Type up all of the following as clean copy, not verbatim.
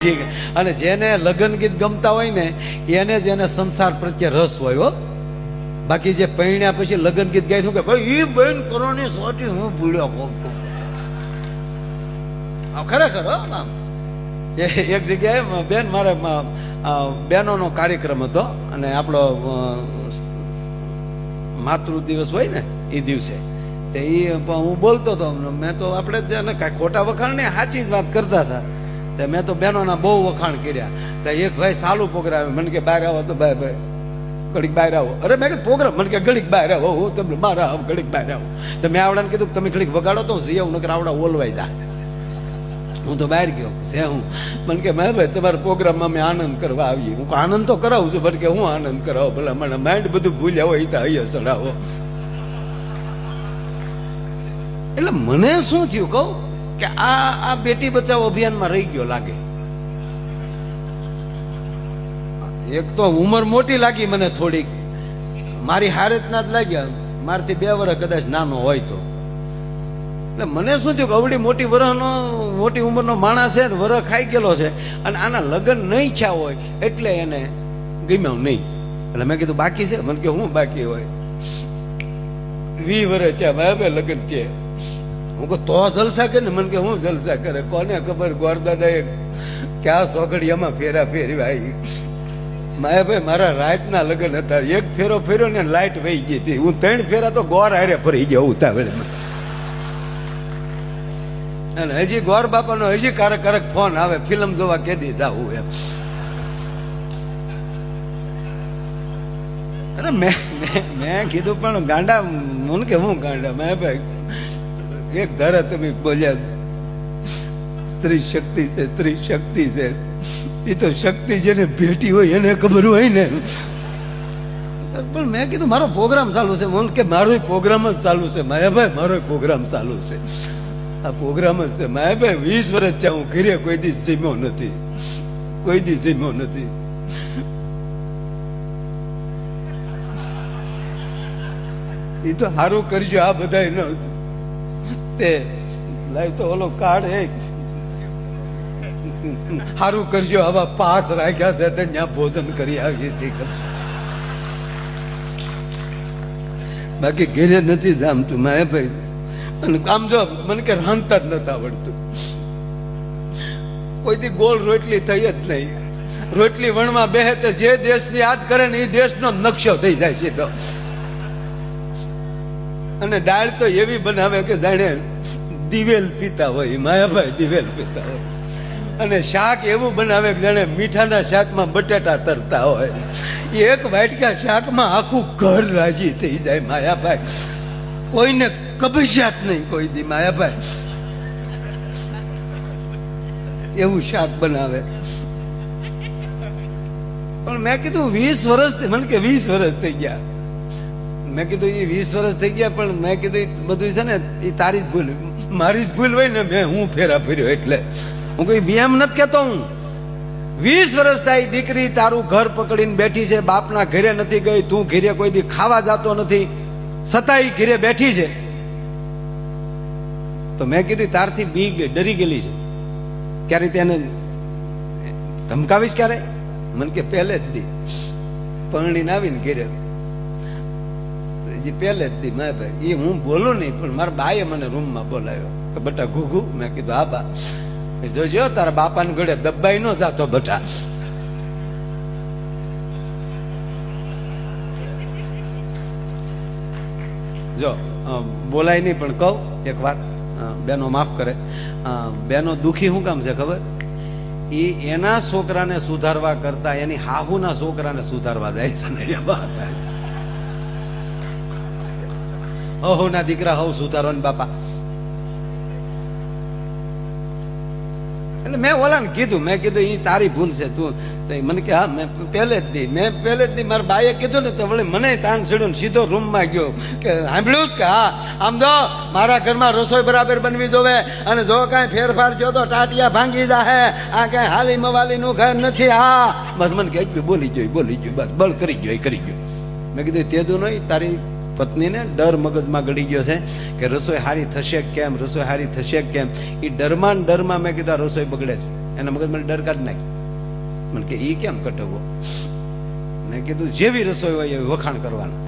ઠીક. અને જેને લગ્ન ગીત ગમતા હોય ને એને જ એને સંસાર પ્રત્યે રસ હોય હો. બાકી જે પૈણ્યા પછી લગ્ન ગીત ગાય કે ભાઈ એ બેન કરોની સોટી હું ભૂલ્યો ખરેખર આમ. એક જગ્યાએ બેન મારે બહેનોનો કાર્યક્રમ હતો અને આપણો માતૃ દિવસ હોય ને એ દિવસે તે હું બોલતો હતો. મેં તો આપણે કાંઈ ખોટા વખાણ ને સાચી જ વાત કરતા હતા. તે મેં તો બહેનોના બહુ વખાણ કર્યા. તો એક ભાઈ સાલું પ્રોગ્રામ મને કે બહાર આવો તો ભાઈ ભાઈ ઘડીક બહાર આવો. અરે મેં કીધું પ્રોગ્રામ મને કે ઘડીક બહાર આવો હું તમને મારા આવ ઘડીક બહાર આવો. તો મેં આવડાને કીધું તમે ઘડીક વગાડો તો જઈ આવું નકર આવડા ઓલવાઈ જા. હું તો બહાર ગયો છે હું મને કે મેં ભાઈ તમારા પ્રોગ્રામમાં અમે આનંદ કરવા આવીએ. હું આનંદ તો કરાવું છું પણ કે હું આનંદ કરાવો ભલા મને માઇન્ડ બધું ભૂલ્યા હોય તો અહીંયા ચડાવો. એટલે મને શું થયું કહું કે આ બેટી બચાવો અભિયાનમાં રહી ગયો લાગે. એક તો ઉંમર મોટી લાગી મને થોડીક, મારી હારેતના જ લાગ્યા. મારથી 2 વર્ષ કદાચ નાનો હોય તો. એટલે મને શું થયું કે અવડી મોટી વરહનો મોટી ઉંમરનો માણસ છે ને વરહ ખાઈ ગયેલો છે અને આના લગ્ન નહીં ઈચ્છા હોય એટલે એને ગમ્યું નહીં. એટલે મેં કીધું બાકી છે? મને કે હું બાકી હોય 20 વર્ષ છે ભાઈ લગ્ન છે. હું કહું તો જલસા કરે ને? મને કે હું જલસા કરે? કોને ખબર ગોરદાદાએ ક્યાં સોગડિયામાં ફેરા ફેરવી આવી. માયાભાઈ મારા રાતના લગ્ન હતા. એક ફેરો ફેર્યો ને લાઈટ વહી ગઈ હતી. હું 3 ફેરા તો ગોર હારે ફરી ગયો ઉતાવળમાં. અને હજી ગોર બાપાનો હજી કારક ફોન આવે ફિલ્મ જોવા કેદી જાવું એમ. અરે મેં કીધું પણ ગાંડા મને કે હું ગાંડા? મેં ભાઈ એક ધારા તમે બોલ્યા સ્ત્રી શક્તિ છે, સ્ત્રી શક્તિ છે. એ તો શક્તિ જેને ભેટી હોય એને ખબર હોય ને. પણ મેં કીધું મારો પ્રોગ્રામ ચાલુ છે. મને કે મારો પ્રોગ્રામ જ ચાલુ છે માયાભાઈ, મારો પ્રોગ્રામ ચાલુ છે. આ પ્રોગ્રામ જ છે માયાભાઈ. 20 વર્ષ છે હું ઘરે કોઈ દી જીમ્યો નથી, કોઈ દી જીમ્યો નથી. એ તો સારું કરજો આ બધા ન તે લાઈવ તો ઓલો કાર્ડ હે સારું કરજો આવા પાસ રાખ્યા છે ત્યાં ભોજન કરી આવીએ છીએ. બાકી ઘેરે નથી જામતું માયાભાઈ. અને આમ જો મને કે રાંધતા જ નથી આવડતું. કોઈથી ગોળ રોટલી થઈ જ નહીં. રોટલી વણમાં બેહે તો જે દેશની યાદ કરે ને એ દેશનો નકશો થઈ જાય છે. તો અને દાળ તો એવી બનાવે કે જાણે દિવેલ પીતા હોય માયાભાઈ, દિવેલ પીતા હોય. અને શાક એવું બનાવે કે જાણે મીઠાના શાકમાં બટાટા તરતા હોય. એક વાટકા શાકમાં આખું ઘર રાજી થઈ જાય માયાભાઈ. કોઈને કબજિયાત નહીં કોઈ દી માયાભાઈ. એવું શાક બનાવે. પણ મેં કીધું 20 વર્ષ મને કે 20 વર્ષ થઈ ગયા. મેં કીધું એ 20 વર્ષ થઈ ગયા પણ મેં કીધું એ બધું છે ને એ તારી જ ભૂલ, મારી જ ભૂલ હોય ને. હું ફેરા ફેર્યો એટલે હું કોઈ એમ નથી કેતો. હું 20 વર્ષ થાય દીકરી તારું ઘર પકડીને બેઠી છે, બાપના ઘરે નથી ગઈ, તું ઘરે કોઈ દી ખાવા જતો નથી, છતાંય ઘરે બેઠી છે. તો મેં કીધું તારથી બી ડરી ગયેલી છે. ક્યારે તેને ધમકાવીશ ક્યારે? મને કે પહેલે જ દી પરણીને આવીને ઘરે પહેલે જ દી મેં ભાઈ એ હું બોલું નહીં પણ મારા બાએ મને રૂમમાં બોલાવ્યો કે બટા ઘૂઘુ. મેં કીધું હા બા. જોજો તારા બાપાને ઘડે દબાઈ ન જાતો બટા. જો બોલાય નહીં પણ કહું એક વાત, બેનો માફ કરે. બેનો દુખી શું કામ છે ખબર? એ એના છોકરાને સુધારવા કરતા એની હાહુના છોકરાને સુધારવા જાય છે ને એ વાત. હો ના દીકરા હવ સુધારો ને બાપા. એટલે મેં ઓલાને કીધું, મેં કીધું એ તારી ભૂલ છે. તું મને કે હા મેં પહેલે જ દી મારા બાઈએ કીધું ને તો વળી મને તાન ચડ્યું ને સીધો રૂમમાં ગયો કે સાંભળ્યું જ કે હા આમ જો મારા ઘરમાં રસોઈ બરાબર બનવી જોવે અને જો કાંઈ ફેરફાર થયો તો ટાટિયા ભાંગી જાહે. આ કાંઈ હાલી મવાલી નું ઘર નથી. હા બસ મને કે બોલી ગયો બસ બળ કરી ગયો. મેં કીધું તેદું નહીં તારી પત્નીને ડર મગજમાં ગળી ગયો છે કે રસોઈ હારી થશે કેમ, રસોઈ હારી થશે કેમ. એ ડરમાં મેં કીધું રસોઈ બગડે છે. એના મગજ મને ડર કાઢ નાખી. મને કે ઈ કેમ કટવો? મેં કીધું જેવી રસોઈ હોય એવી વખાણ કરવાનું.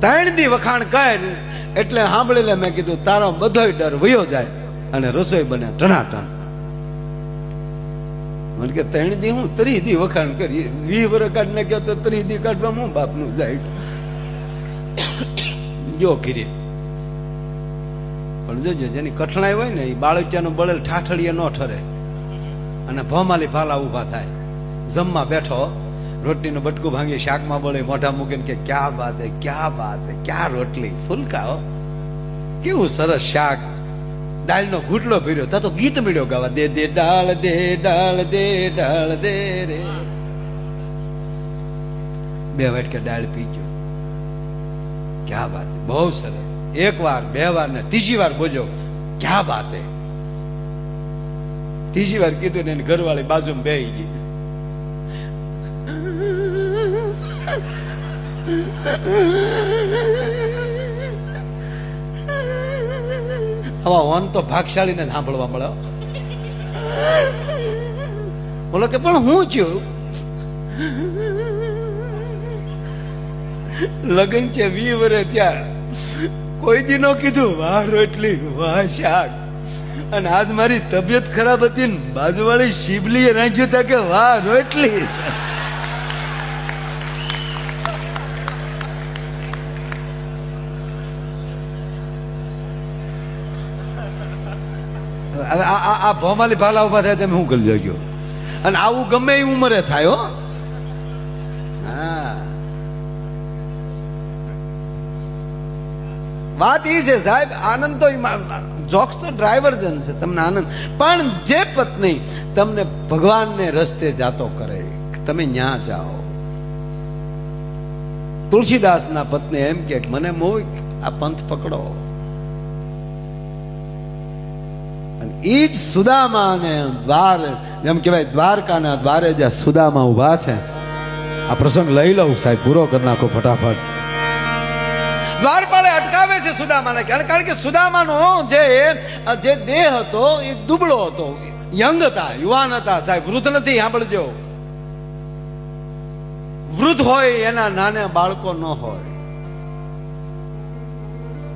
3 દી વખાણ કર એટલે સાંભળી લે. મેં કીધું તારો બધોય ડર વયો જાય અને રસોઈ બને ટનાટન. મને કે 3 દી હું 3 દી વખાણ કરી 20 વર્ષ કાઢ નાખ્યો તો 3 દી કાઢવા હું બાપનું જાય જો ઘીરે. પણ જોજો જેની કઠણાઈ હોય ને એ બાળકિયાનું બળેલ ઠાઠડીએ ન ઠરે અને ભમાલી ભાલા ઉભા થાય. જમવા બેઠો રોટલીનું બટકું ભાંગી શાકમાં બળે મોઢા મૂકીને કે ક્યાં બાત હે, ક્યાં બાત હે, ક્યાં રોટલી ફૂલકા હો, કેવું સરસ શાક, દાળનો ઘૂંટલો ભર્યો. તા તો ગીત મળ્યો ગાવા, દે દે ડાળ દે ડાળ દે ડાળ દે રે. 2 વાટકે દાળ પી ગયો. ક્યાં બાત, બહુ સરસ. 1 વાર 2 વાર ને 3જી વાર બોલ્યો ક્યાં બાત હે. 3જી વાર કીધું ને એની ઘરવાળી બાજુમાં બેહી ગઈ. હવે ઓન તો ભાગશાળી ને સાંભળવા મળે. બોલો કે પણ હું થયું? લગ્ન છે 20 વર્ષ થયા, કોઈ દી નો કીધું વાહ રોટલી વાહ શાક. અને આજ મારી તબિયત ખરાબ હતી ને બાજુવાળી શિબલીએ રાખ્યું હતા કે વાહ રોટલી. હવે આ ભોમાલી ભાલા ઉભા થાય તમે હું કરી ગયો. અને આવું ગમે એ ઉંમરે થાય હો. હા, વાત એ છે સાહેબ, આનંદ તો જોક્સ તો ડ્રાઈવર જન છે, તમને આનંદ. પણ જે પત્ની તમને ભગવાનને રસ્તે જાતો કરે તમે ન્યા જાઓ. તુલસીદાસના પત્ની એમ કે મને મોહ આ પંથ પકડો. ઈ જ સુદામા ને દ્વાર, જેમ કહેવાય દ્વારકાના દ્વારે જ્યાં સુદામા ઉભા છે. આ પ્રસંગ લઈ લઉં સાહેબ, પૂરો કરી નાખો ફટાફટ. દ્વારપાળે અટકાવે છે સુદામાને, કારણ કે સુદામાનો જે દેહ હતો એ દુબળો હતો, યંગ હતા, યુવાન હતા સાહેબ, વૃદ્ધ નથી. સાંભળજો, વૃદ્ધ હોય એના નાના બાળકો ન હોય.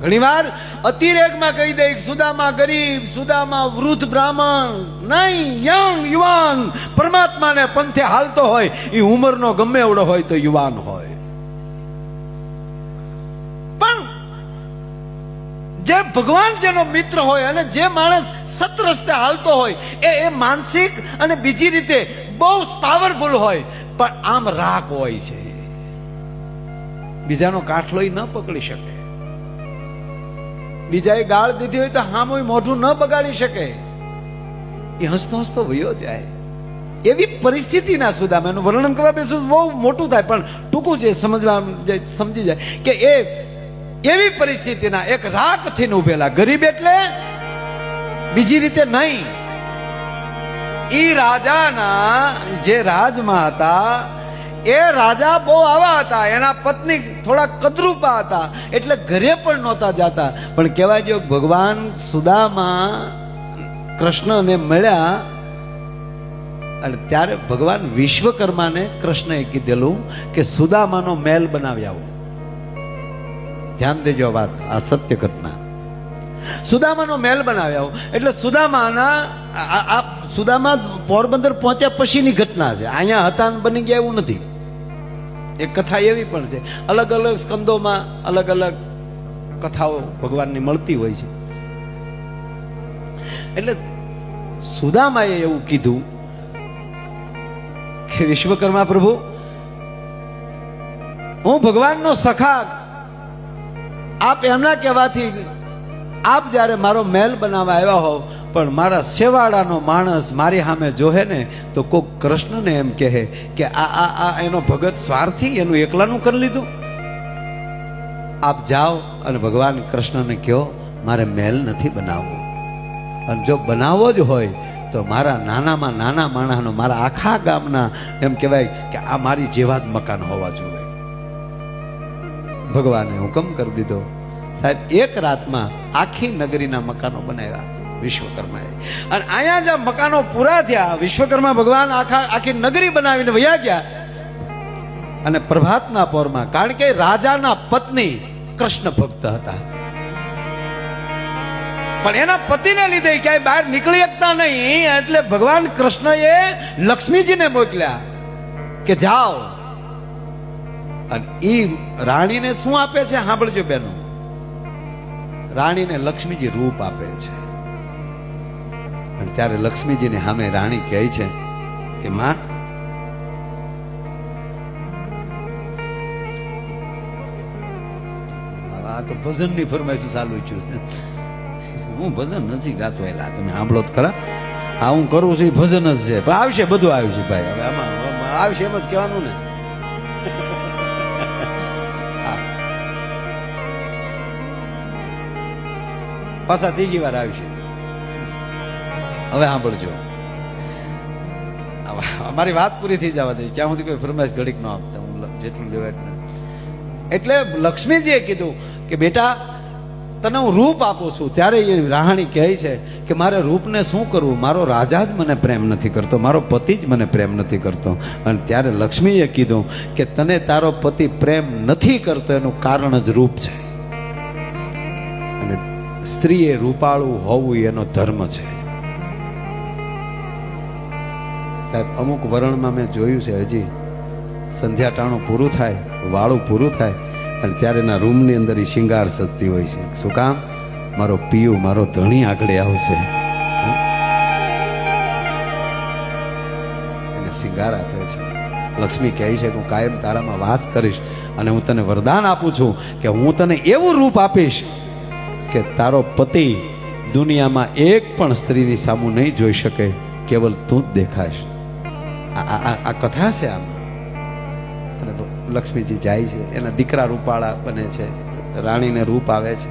ઘણી વાર અતિરેકમાં કહી દે સુદામા ગરીબ, સુદામા વૃદ્ધ બ્રાહ્મણ. નહીં, યંગ યુવાન પરમાત્માને પંથે હાલતો હોય, એ ઉંમરનો ગમે એવડો હોય તો યુવાન હોય. પણ જે ભગવાન જેનો મિત્ર હોય અને જે માણસ સત રસ્તે હાલતો હોય એ માનસિક અને બીજી રીતે બહુ પાવરફુલ હોય, પણ આમ રાખ હોય છે, બીજાનો કાઠલો ન પકડી શકે. બીજાએ ગાળ દીધી હોય તો હામું મોઢું ન બગાડી શકે. એ હસતો હસતો વયો જાય. એવી પરિસ્થિતિના સુદામા, એનું વર્ણન કરવા બેસું બહુ મોટું થાય, પણ ટૂંકું છે, સમજવા સમજી જાય કે એ એવી પરિસ્થિતિના એક રાખથી ઉભેલા. ગરીબ એટલે બીજી રીતે નહીં. ઈ રાજાના જે રાજમાં હતા એ રાજા બહુ આવા હતા, એના પત્ની થોડા કદરૂપા હતા, એટલે ઘરે પણ નહોતા જાતા. પણ કહેવાય જો ભગવાન સુદામા કૃષ્ણને મળ્યા અને ત્યારે ભગવાન વિશ્વકર્માને કૃષ્ણએ કીધેલું કે સુદામાનો મહેલ બનાવી આવો. ધ્યાન દેજો વાત, આ સત્ય ઘટના. સુદામાનો મહેલ બનાવી આવો એટલે સુદામા પોરબંદર પહોંચ્યા પછીની ઘટના છે. અહીંયા હતા બની ગયા એવું નથી. એક કથા એવી પણ છે, અલગ અલગ સ્કંદોમાં અલગ અલગ કથાઓ ભગવાનની મળતી હોય છે. એટલે સુદામાએ એવું કીધું કે વિશ્વકર્મા પ્રભુ, હું ભગવાનનો સખા, આપ એમના કહેવાથી આપ જ્યારે મારો મહેલ બનાવવા આવ્યા હોવ, પણ મારા સેવાડાનો માણસ મારી સામે જોહે ને તો કોક કૃષ્ણને એમ કહે કે આ એનો ભગત સ્વાર્થી, એનું એકલાનું કરી લીધું. આપ જાઓ અને ભગવાન કૃષ્ણને કહો મારે મહેલ નથી બનાવવો, અને જો બનાવવો જ હોય તો મારા નાનામાં નાના માણસનો, મારા આખા ગામના એમ કહેવાય કે આ મારી જેવા જ મકાન હોવા જોઈએ. ભગવાને હુકમ કરી દીધો. સાહેબ, એક રાતમાં આખી નગરીના મકાનો બનાવ્યા વિશ્વકર્માએ. અને અહીંયા જ્યાં મકાનો પૂરા થયા, વિશ્વકર્મા ભગવાન આખી નગરી બનાવીને વયા ગયા. અને પ્રભાતના પોરમાં, કારણ કે રાજાના પત્ની કૃષ્ણ ભક્ત હતા, પણ એના પતિને લીધે ક્યાંય બહાર નીકળી શકતા નહીં, એટલે ભગવાન કૃષ્ણએ લક્ષ્મીજીને મોકલ્યા કે જાઓ. અને ઈ રાણીને શું આપે છે સાંભળજો બેનો, રાણીને લક્ષ્મીજી રૂપ આપે છે. અને ત્યારે લક્ષ્મીજીને સામે રાણી કહે છે કે માં, આ તો ભજનની ફરમાઈશ ચાલુ છું. હું ભજન નથી ગાતો, એલા તમે સાંભળો તો ખરા. આ હું કરું છું એ ભજન જ છે, પણ આવશે, બધું આવ્યું છે ભાઈ. હવે આમાં આવશે એમ જ કહેવાનું ને. પાછા ત્રીજી વાર આવશે. હવે સાંભળજો, અમારી વાત પૂરી થઈ જવા દે, ક્યાં સુધી કોઈ ફરમાઈશ ઘડીક ન આપતા, હું જેટલું લેવાય. એટલે લક્ષ્મીજીએ કીધું કે બેટા તને હું રૂપ આપું છું. ત્યારે એ રાણી કહે છે કે મારે રૂપને શું કરવું, મારો રાજા જ મને પ્રેમ નથી કરતો, મારો પતિ જ મને પ્રેમ નથી કરતો. અને ત્યારે લક્ષ્મીએ કીધું કે તને તારો પતિ પ્રેમ નથી કરતો એનું કારણ જ રૂપ છે. અને સ્ત્રીએ રૂપાળું હોવું એનો ધર્મ છે. સાહેબ, અમુક વરણમાં મેં જોયું છે, હજી સંધ્યા ટાણું પૂરું થાય, વાળું પૂરું થાય, અને ત્યારે એના રૂમની અંદર એ શિંગાર સજતી હોય છે. શું કામ? મારો પિયું, મારો ધણી આગળ આવશે, એને શિંગાર આપે છે. લક્ષ્મી કહે છે કે હું કાયમ તારામાં વાસ કરીશ, અને હું તને વરદાન આપું છું કે હું તને એવું રૂપ આપીશ કે તારો પતિ દુનિયામાં એક પણ સ્ત્રીની સામું નહીં જોઈ શકે, કેવલ તું જ દેખાશ. આ કથા છે આમાં. અને લક્ષ્મીજી જાય છે, એના દીકરા રૂપાળા બને છે, રાણીને રૂપ આવે છે.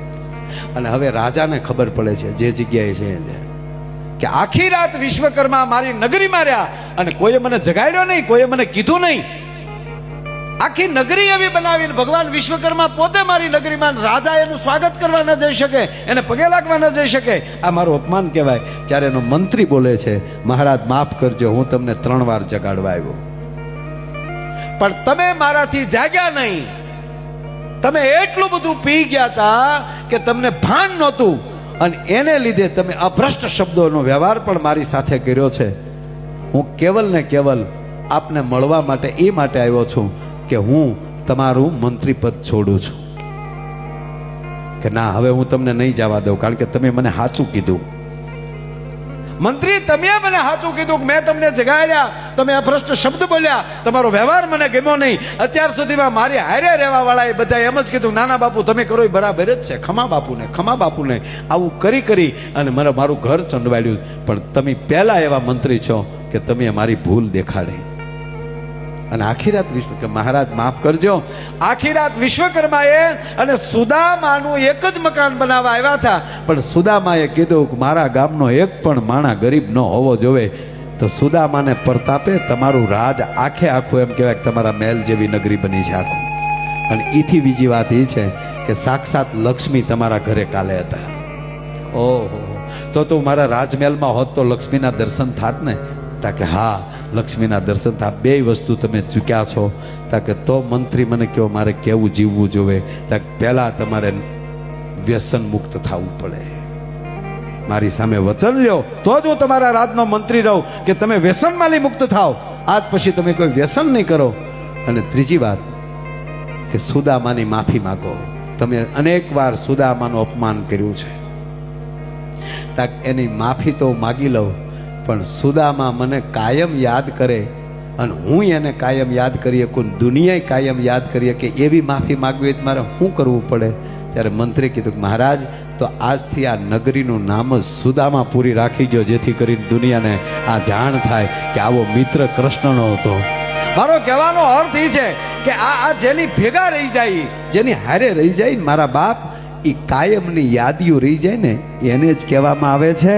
અને હવે રાજાને ખબર પડે છે જે જગ્યાએ છે કે આખી રાત વિશ્વકર્મા મારી નગરીમાં રહ્યા, અને કોઈએ મને જગાડ્યો નહીં, કોઈએ મને કીધું નહીં. આખી નગરી એવી બનાવીને ભગવાન વિશ્વકર્મા પોતે મારી નગરીમાં, રાજા એનું સ્વાગત કરવા ન જઈ શકે, એને પગે લાગવા ન જઈ શકે. આ મારું અપમાન કહેવાય. ત્યારે એનો મંત્રી બોલે છે, મહારાજ માફ કરજો, હું તમને 3 વાર જગાડવા આવ્યો, પણ તમે મારાથી જાગ્યા નહીં. તમે એટલું બધું પી ગયા હતા કે તમને ભાન નહોતું, અને એને લીધે તમે અભ્રષ્ટ શબ્દોનો વ્યવહાર પણ મારી સાથે કર્યો છે. હું કેવલ ને કેવલ આપને મળવા માટે એ માટે આવ્યો છું કે હું તમારું મંત્રી પદ છોડું છું. કે ના, હવે હું તમને નહીં જવા દઉં, કારણ કે તમે મને સાચું કીધું. મંત્રી, તમે મને સાચું કીધું કે મેં તમને જગાડ્યા, તમે અભ્રષ્ટ શબ્દ બોલ્યા, તમારો વ્યવહાર મને ગમ્યો નહીં. અત્યાર સુધીમાં મારી હારે રહેવા વાળા એ બધા એમ જ કીધું, નાના બાપુ તમે કરો એ બરાબર જ છે, ખમા બાપુને આવું કરી અને મારું ઘર ચંડવાડ્યું. પણ તમે પહેલા એવા મંત્રી છો કે તમે મારી ભૂલ દેખાડી. અને આખી રાત મહારાજ માફ કરજો, આખી રાત વિશ્વકર્માએ અને સુદામાનું એક જ મકાન બનાવવા આવ્યા હતા, પણ સુદામાએ કીધું કે મારા ગામનો એક પણ માણા ગરીબ ન હોવો જોઈએ. તો સુદામાને પ્રતાપે તમારું રાજ આખે આખું, એમ કહેવાય કે તમારા મહેલ જેવી નગરી બની છે આખું. અને એથી બીજી વાત એ છે કે સાક્ષાત લક્ષ્મી તમારા ઘરે કાલે હતા. ઓહો, તો તું મારા રાજમહેલમાં હોત તો લક્ષ્મીના દર્શન થાત ને? તાકે હા, લક્ષ્મીના દર્શન થાય. 2 વસ્તુ તમે ચૂક્યા છો. તાકે તો મંત્રી મને કહો મારે કેવું જીવવું જોવે? તાકે પહેલા તમારે વ્યસન મુક્ત થવું પડે. મારી સામે વચન લ્યો તો જ હું તમારા રાજનો મંત્રી રહું કે તમે વ્યસનમાંથી મુક્ત થાવ. આજ પછી તમે કોઈ વ્યસન નહીં કરો. અને ત્રીજી વાત કે સુદામાની માફી માંગો. તમે અનેક વાર સુદામાનું અપમાન કર્યું છે, તાક એની માફી તો માગી લઉં, પણ સુદામા મને કાયમ યાદ કરે અને હું એને કાયમ યાદ કરી શકું, દુનિયાએ કાયમ યાદ કરી કે એવી માફી માગવી હોય તો મારે શું કરવું પડે? ત્યારે મંત્રી કીધું કે મહારાજ, તો આજથી આ નગરીનું નામ જ સુદામાપુરી રાખી ગયો, જેથી કરીને દુનિયાને આ જાણ થાય કે આવો મિત્ર કૃષ્ણનો હતો. મારો કહેવાનો અર્થ એ છે કે આ જેની ભેગા રહી જાય, જેની હારે રહી જાય મારા બાપ, એ કાયમની યાદીઓ રહી જાય ને, એને જ કહેવામાં આવે છે